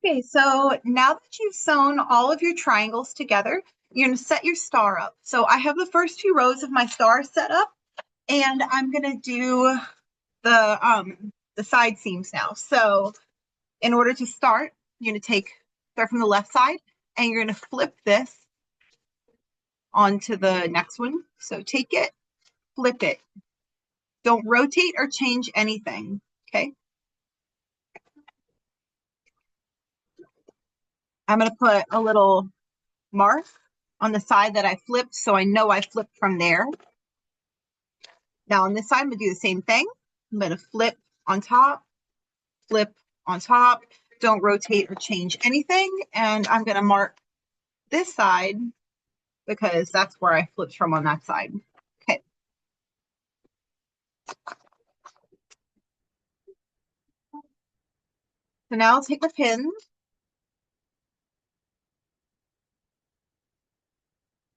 Okay, so now that you've sewn all of your triangles together, you're going to set your star up. So I have the first two rows of my star set up, and I'm going to do the side seams now. So in order to start, you're going to start from the left side, and you're going to flip this onto the next one. So take it, flip it. Don't rotate or change anything, okay? I'm going to put a little mark on the side that I flipped so I know I flipped from there. Now on this side, I'm going to do the same thing. I'm going to flip on top, flip on top. Don't rotate or change anything. And I'm going to mark this side because that's where I flipped from on that side. Okay. So now I'll take the pins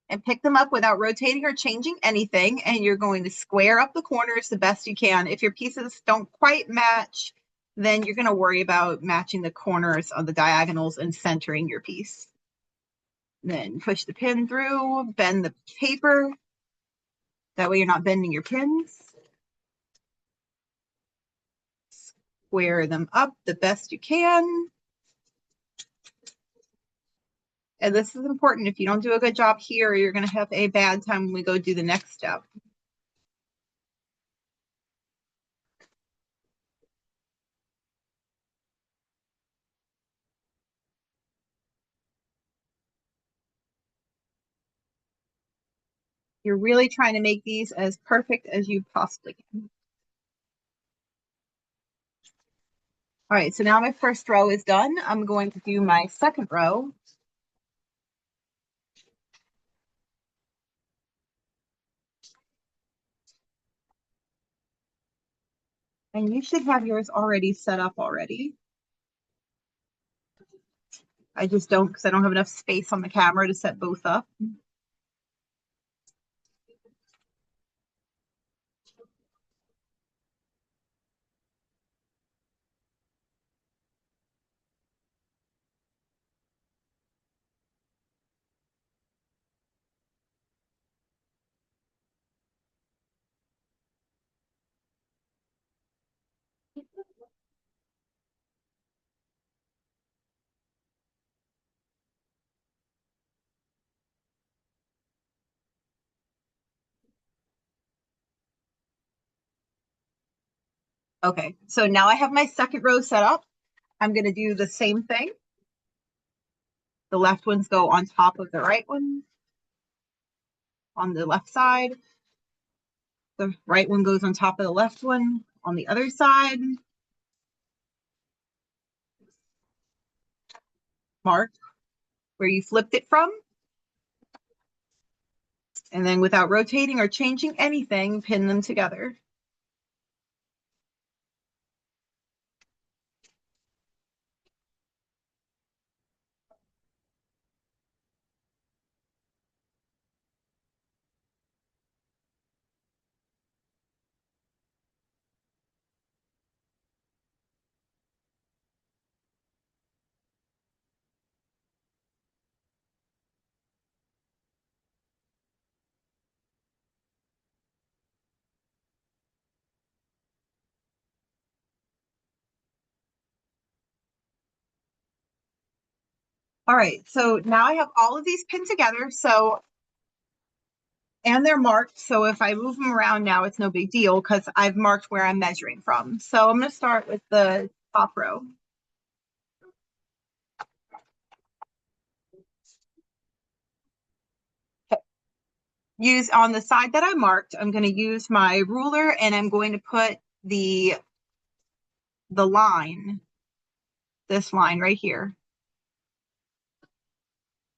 and pick them up without rotating or changing anything. And you're going to square up the corners the best you can. If your pieces don't quite match, then you're going to worry about matching the corners on the diagonals and centering your piece. Then push the pin through, bend the paper. That way you're not bending your pins. Square them up the best you can. And this is important. If you don't do a good job here, you're going to have a bad time when we go do the next step. You're really trying to make these as perfect as you possibly can. All right, so now my first row is done. I'm going to do my second row. And you should have yours already set up already. I just don't because I don't have enough space on the camera to set both up. Okay, so now I have my second row set up. I'm going to do the same thing. The left ones go on top of the right one on the left side. The right one goes on top of the left one on the other side. Mark where you flipped it from. And then without rotating or changing anything, pin them together. All right, so now I have all of these pinned together. And they're marked. So if I move them around now, it's no big deal because I've marked where I'm measuring from. So I'm going to start with the top row. Okay. Use on the side that I marked, I'm going to use my ruler and I'm going to put the line, this line right here.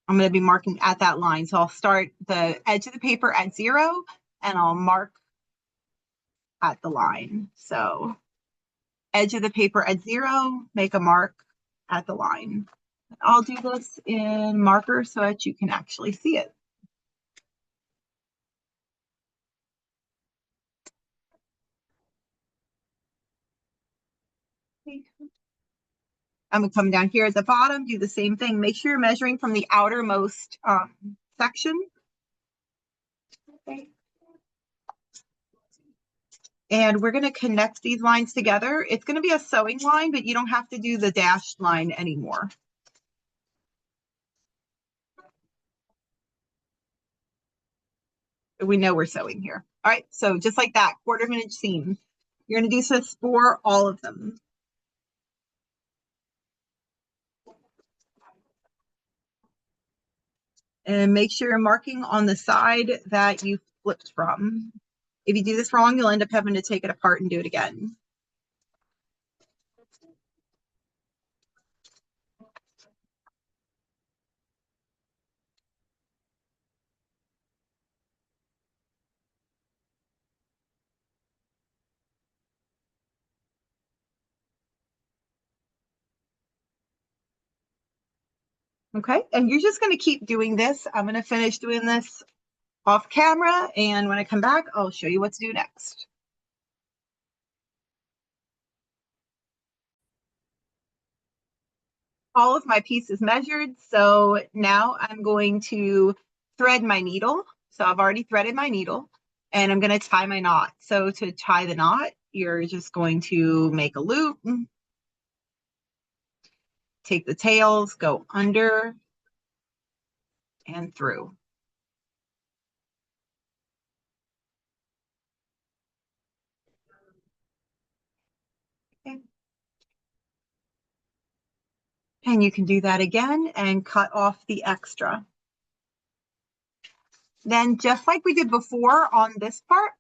I'm going to be marking at that line. So I'll start the edge of the paper at 0 and I'll mark at the line. So edge of the paper at 0, make a mark at the line. I'll do this in marker so that you can actually see it. I'm gonna come down here at the bottom, do the same thing. Make sure you're measuring from the outermost section. Okay. And we're gonna connect these lines together. It's gonna be a sewing line, but you don't have to do the dashed line anymore. We know we're sewing here. All right, so just like that, 1/4 inch seam. You're gonna do this for all of them. And make sure you're marking on the side that you flipped from. If you do this wrong, you'll end up having to take it apart and do it again. Okay, and you're just going to keep doing this. I'm going to finish doing this off camera, and when I come back, I'll show you what to do next. All of my pieces measured, so now I'm going to thread my needle. So I've already threaded my needle, and I'm going to tie my knot. So to tie the knot, you're just going to make a loop, take the tails, go under and through. Okay. And you can do that again and cut off the extra. Then just like we did before on this part,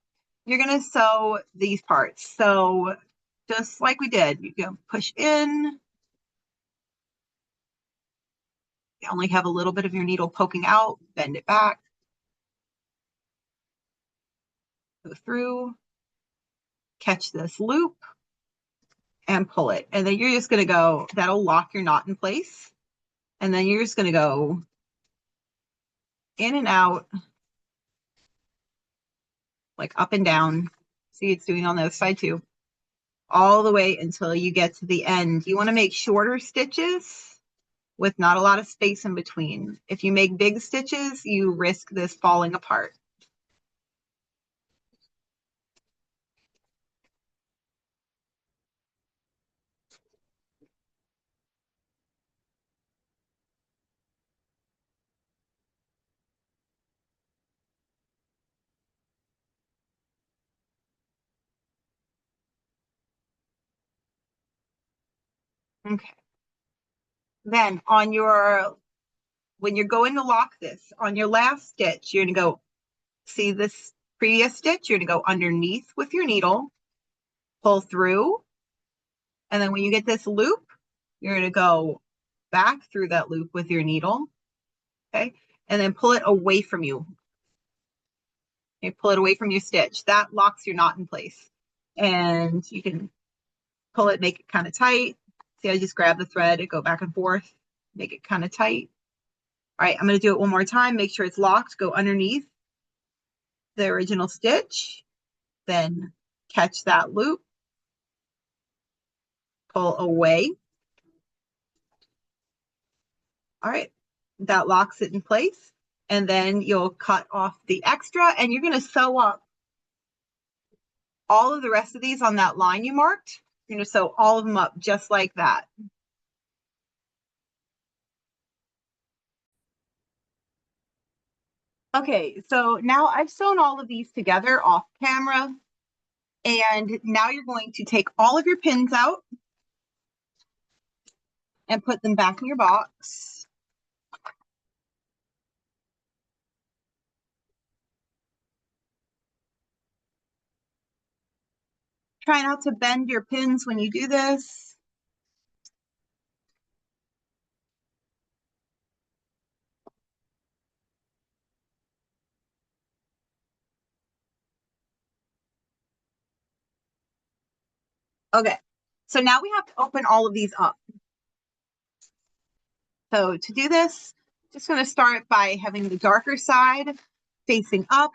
you're going to sew these parts. So just like we did, you go push in. You only have a little bit of your needle poking out, bend it back, go through, catch this loop, and pull it. And then you're just going to go, that'll lock your knot in place. And then you're just going to go in and out, like up and down. See, it's doing on the other side too. All the way until you get to the end. You want to make shorter stitches with not a lot of space in between. If you make big stitches, you risk this falling apart. Okay. Then on your, when you're going to lock this, on your last stitch, you're gonna go, see this previous stitch, you're gonna go underneath with your needle, pull through, and then when you get this loop, you're gonna go back through that loop with your needle, okay? And then pull it away from you. Okay, pull it away from your stitch. That locks your knot in place. And you can pull it, make it kind of tight. See, I just grab the thread and go back and forth, make it kind of tight. All right, I'm going to do it one more time. Make sure it's locked. Go underneath the original stitch, then catch that loop, pull away. All right, that locks it in place. And then you'll cut off the extra and you're going to sew up all of the rest of these on that line you marked. You're going to sew all of them up just like that. Okay, so now I've sewn all of these together off camera. And now you're going to take all of your pins out and put them back in your box. Try not to bend your pins when you do this. Okay, so now we have to open all of these up. So to do this, just going to start by having the darker side facing up.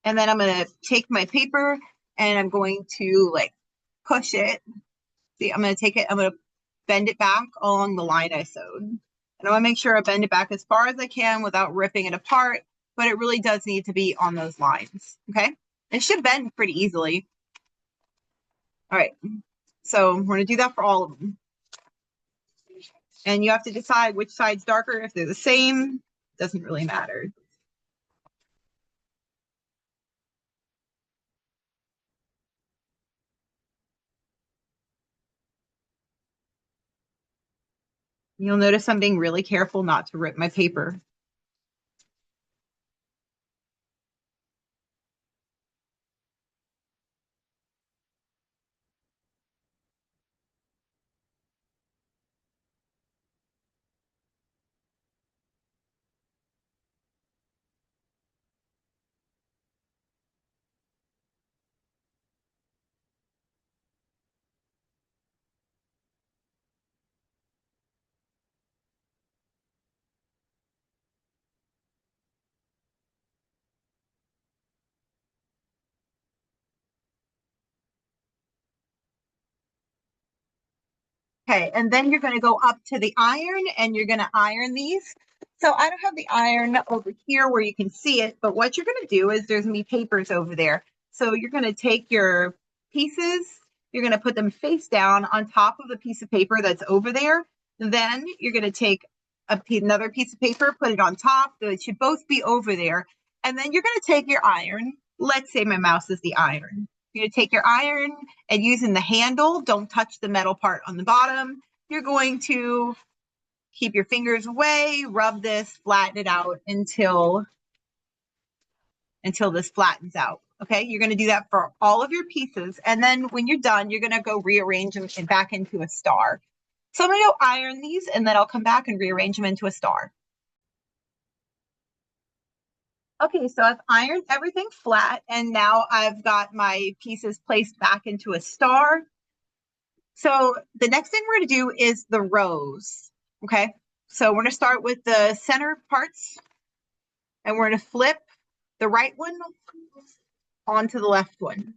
And then I'm going to take my paper and I'm going to like push it See, I'm going to take it, I'm going to bend it back along the line I sewed. And I want to make sure I bend it back as far as I can without ripping it apart, but it really does need to be on those lines, okay? It should bend pretty easily. All right, so we're going to do that for all of them. And you have to decide which side's darker. If they're the same, doesn't really matter. You'll notice I'm being really careful not to rip my paper. Okay, and then you're going to go up to the iron and you're going to iron these. So I don't have the iron over here where you can see it, but what you're going to do is there's going to be papers over there. So you're going to take your pieces, you're going to put them face down on top of the piece of paper that's over there. Then you're going to take another piece of paper, put it on top. So it should both be over there. And then you're going to take your iron. Let's say my mouse is the iron. You're going to take your iron and using the handle, don't touch the metal part on the bottom. You're going to keep your fingers away, rub this, flatten it out until this flattens out. Okay, you're going to do that for all of your pieces. And then when you're done, you're going to go rearrange them back into a star. So I'm going to go iron these and then I'll come back and rearrange them into a star. Okay, so I've ironed everything flat and now I've got my pieces placed back into a star. So the next thing we're going to do is the rows. Okay, so we're going to start with the center parts and we're going to flip the right one onto the left one.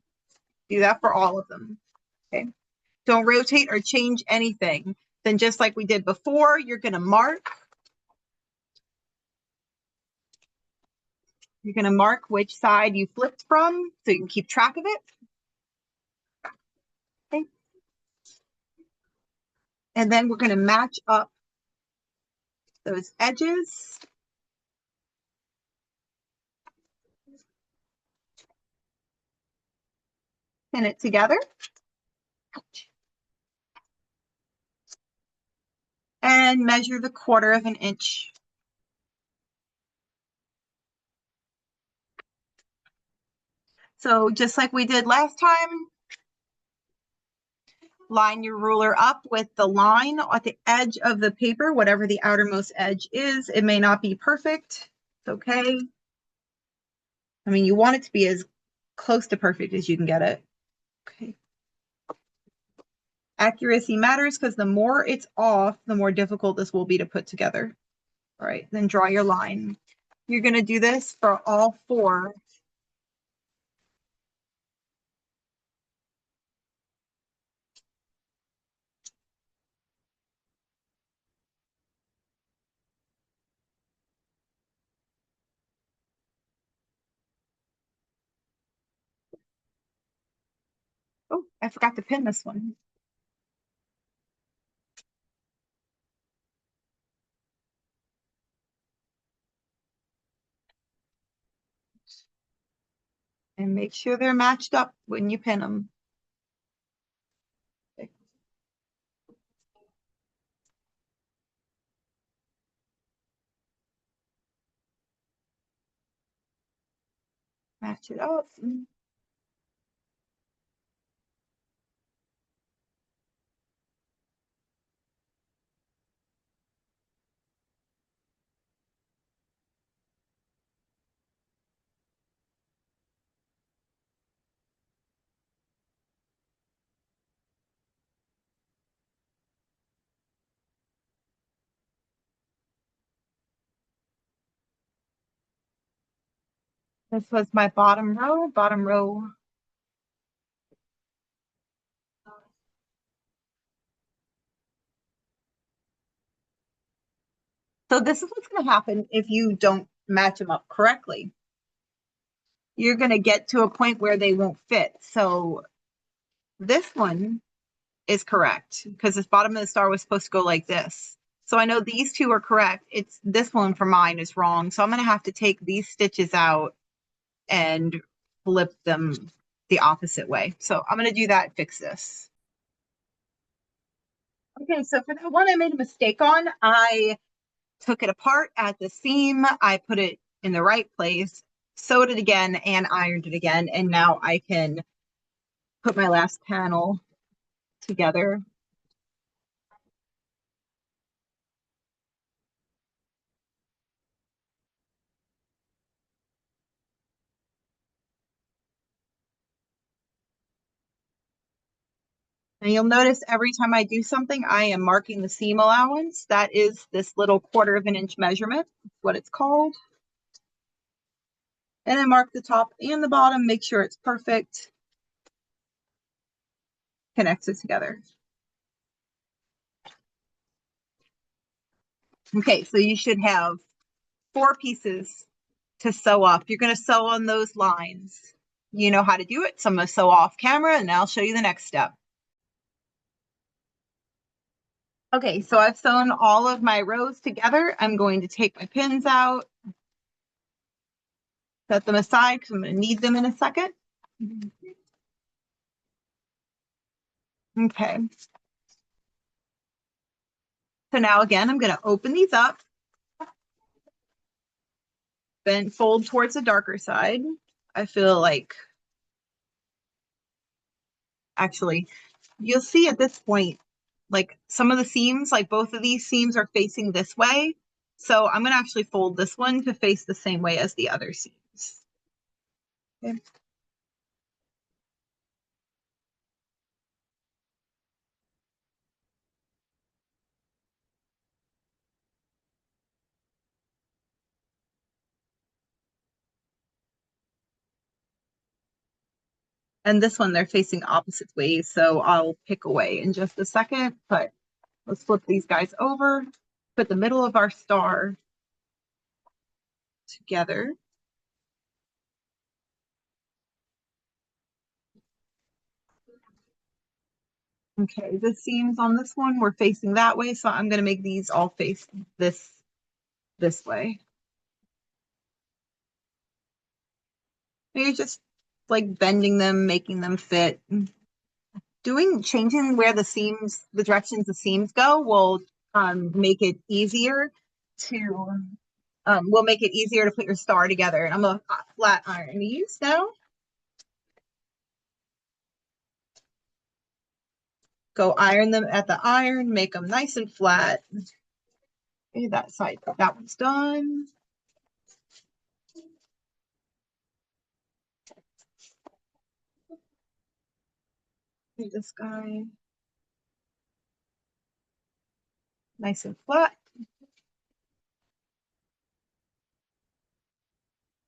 Do that for all of them. Okay, don't rotate or change anything. Then just like we did before, you're going to mark. You're going to mark which side you flipped from so you can keep track of it. Okay. And then we're going to match up those edges. Pin it together. And measure the 1/4 of an inch. So just like we did last time, line your ruler up with the line at the edge of the paper, whatever the outermost edge is. It may not be perfect. It's okay. I mean, you want it to be as close to perfect as you can get it. Okay. Accuracy matters because the more it's off, the more difficult this will be to put together. All right, then draw your line. You're going to do this for all 4. Oh, I forgot to pin this one. And make sure they're matched up when you pin them. Okay. Match it up. This was my bottom row, So this is what's going to happen if you don't match them up correctly. You're going to get to a point where they won't fit. So this one is correct because this bottom of the star was supposed to go like this. So I know these two are correct. It's this one for mine is wrong. So I'm going to have to take these stitches out and flip them the opposite way. So I'm going to do that and fix this. Okay, so for that one I made a mistake on, I took it apart at the seam, I put it in the right place, sewed it again, and ironed it again. And now I can put my last panel together. And you'll notice every time I do something, I am marking the seam allowance. That is this little 1/4 of an inch measurement, what it's called. And then mark the top and the bottom, make sure it's perfect. Connects it together. Okay, so you should have 4 pieces to sew up. You're going to sew on those lines. You know how to do it, so I'm going to sew off camera and I'll show you the next step. Okay, so I've sewn all of my rows together. I'm going to take my pins out, set them aside because I'm going to need them in a second. Okay. So now again, I'm going to open these up, then fold towards the darker side. I feel like, actually, you'll see at this point, like some of the seams, like both of these seams are facing this way. So I'm going to actually fold this one to face the same way as the other seams. Okay. And this one, they're facing opposite ways. So I'll pick away in just a second, but let's flip these guys over, put the middle of our star together. Okay, the seams on this one were facing that way, so I'm going to make these all face this way. Maybe just like bending them, making them fit. Changing where the seams, the directions the seams go will make it easier to, will make it easier to put your star together. And I'm going to flat iron these now. Go iron them at the iron, make them nice and flat. Okay, that side, that one's done. This guy, nice and flat.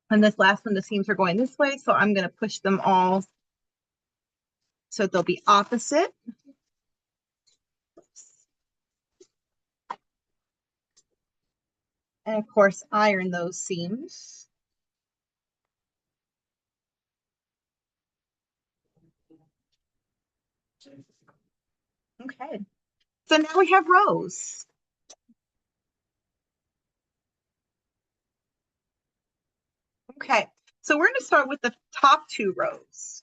And this last one, the seams are going this way, so I'm going to push them all so they'll be opposite. And of course, iron those seams. Okay, so now we have rows. Okay, so we're going to start with the top 2 rows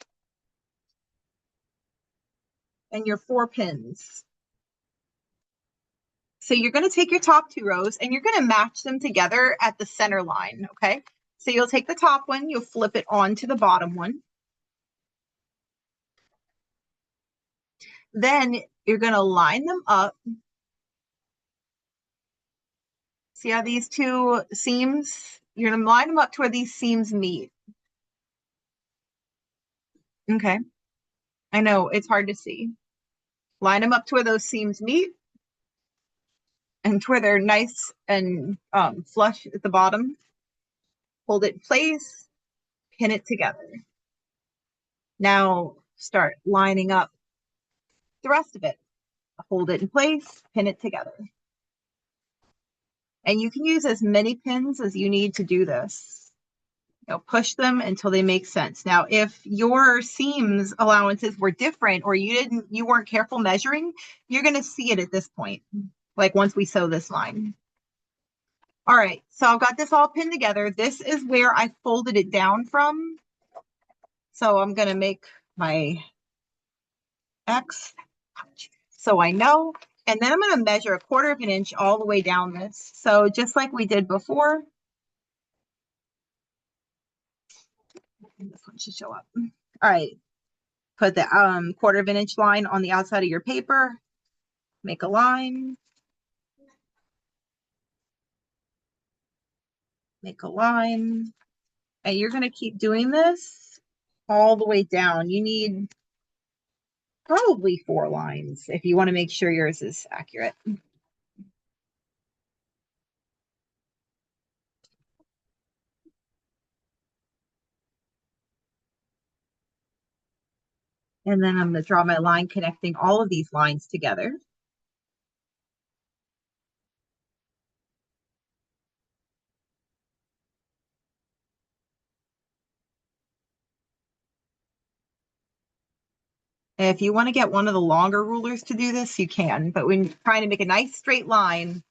and your 4 pins. So you're going to take your top 2 rows and you're going to match them together at the center line, okay? So you'll take the top one, you'll flip it onto the bottom one. Then you're going to line them up. See how these 2 seams, you're going to line them up to where these seams meet. Okay. I know it's hard to see. Line them up to where those seams meet and to where they're nice and flush at the bottom. Hold it in place, pin it together. Now start lining up the rest of it. Hold it in place, pin it together. And you can use as many pins as you need to do this. Push them until they make sense. Now, if your seams allowances were different or you weren't careful measuring, you're going to see it at this point, like once we sew this line. All right, so I've got this all pinned together. This is where I folded it down from. So I'm going to make my X so I know. And then I'm going to measure 1/4 of an inch all the way down this. So just like we did before. This one should show up. All right. Put the 1/4 of an inch line on the outside of your paper. Make a line. Make a line. And you're going to keep doing this all the way down. You need probably 4 lines if you want to make sure yours is accurate. And then I'm going to draw my line connecting all of these lines together. If you want to get one of the longer rulers to do this, you can, but when you're trying to make a nice straight line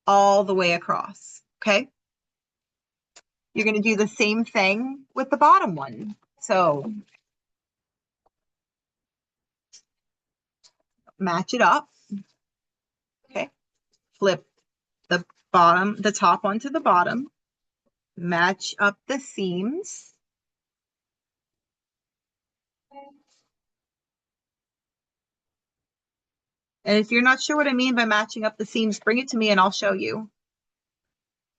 all the way across, okay? You're going to do the same thing with the bottom one. So match it up, okay? Flip the top onto the bottom, match up the seams. And if you're not sure what I mean by matching up the seams, bring it to me and I'll show you.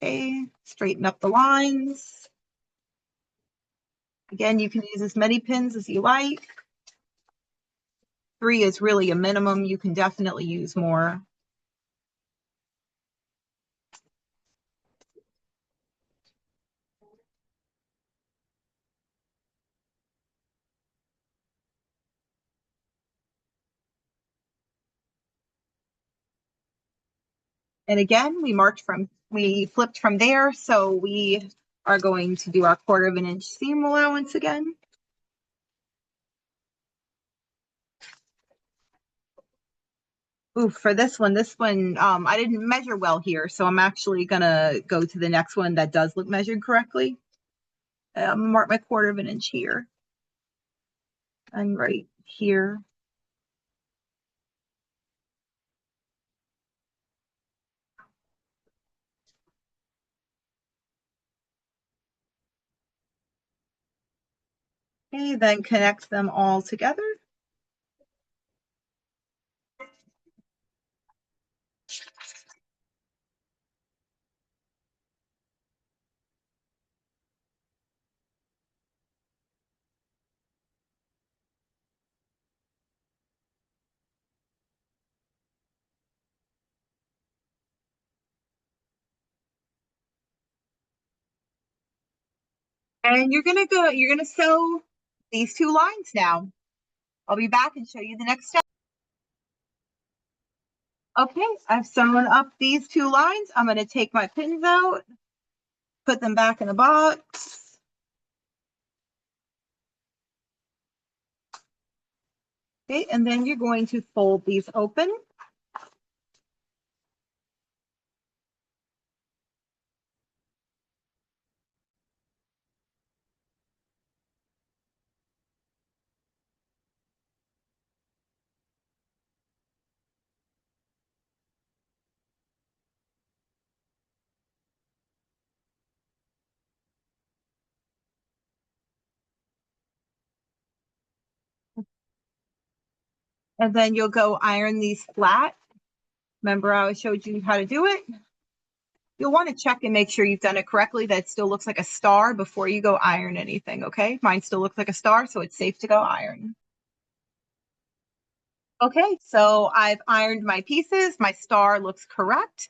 Okay, straighten up the lines. Again, you can use as many pins as you like. 3 is really a minimum. You can definitely use more. And again, we flipped from there. So we are going to do our 1/4 of an inch seam allowance again. Ooh, for this one, I didn't measure well here. So I'm actually gonna go to the next one that does look measured correctly. Mark my 1/4 of an inch here. And right here. Okay, then connect them all together. And you're gonna sew these 2 lines now. I'll be back and show you the next step. Okay, I've sewn up these 2 lines. I'm gonna take my pins out, put them back in the box. Okay, and then you're going to fold these open. And then you'll go iron these flat. Remember I showed you how to do it? You'll want to check and make sure you've done it correctly, that it still looks like a star before you go iron anything, okay? Mine still looks like a star, so it's safe to go iron. Okay, so I've ironed my pieces. My star looks correct.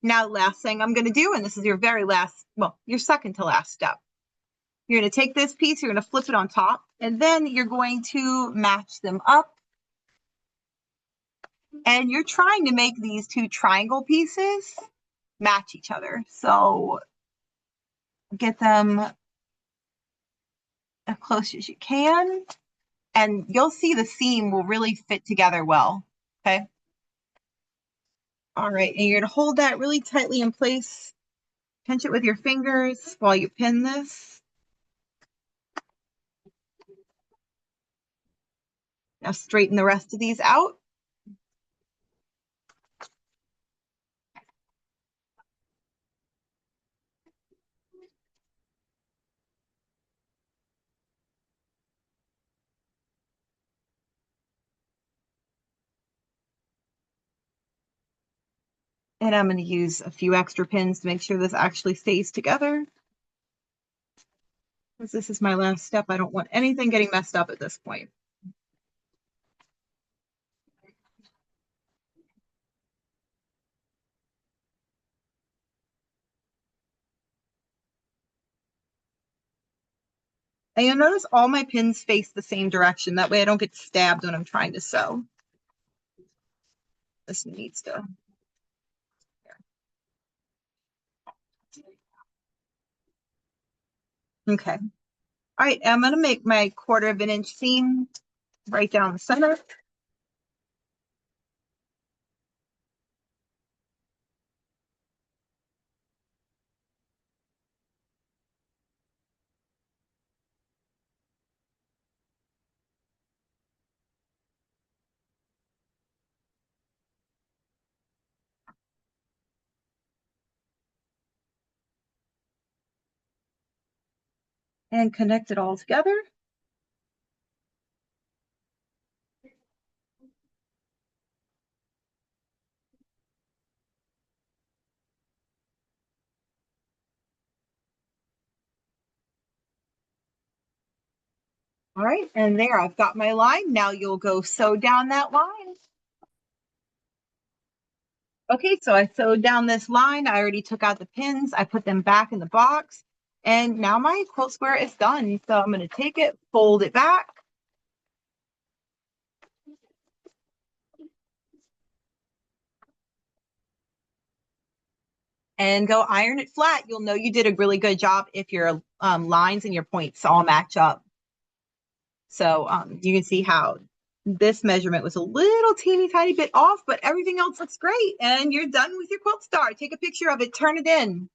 Now, last thing I'm going to do, and this is your very last, well, your second to last step. You're going to take this piece, you're going to flip it on top, and then you're going to match them up. And you're trying to make these 2 triangle pieces. match each other. So get them as close as you can, and you'll see the seam will really fit together well. Okay. All right, and you're gonna hold that really tightly in place. Pinch it with your fingers while you pin this. Now straighten the rest of these out. And I'm going to use a few extra pins to make sure this actually stays together. Because this is my last step, I don't want anything getting messed up at this point. And you'll notice all my pins face the same direction. That way I don't get stabbed when I'm trying to sew. This needs to. Okay. All right, I'm going to make my 1/4 of an inch seam right down the center. And connect it all together. All right, and there I've got my line. Now you'll go sew down that line. Okay, so I sewed down this line. I already took out the pins. I put them back in the box. And now my quilt square is done. So I'm going to take it, fold it back. And go iron it flat. You'll know you did a really good job if your lines and your points all match up. So you can see how this measurement was a little teeny tiny bit off, but everything else looks great. And you're done with your quilt star. Take a picture of it, turn it in.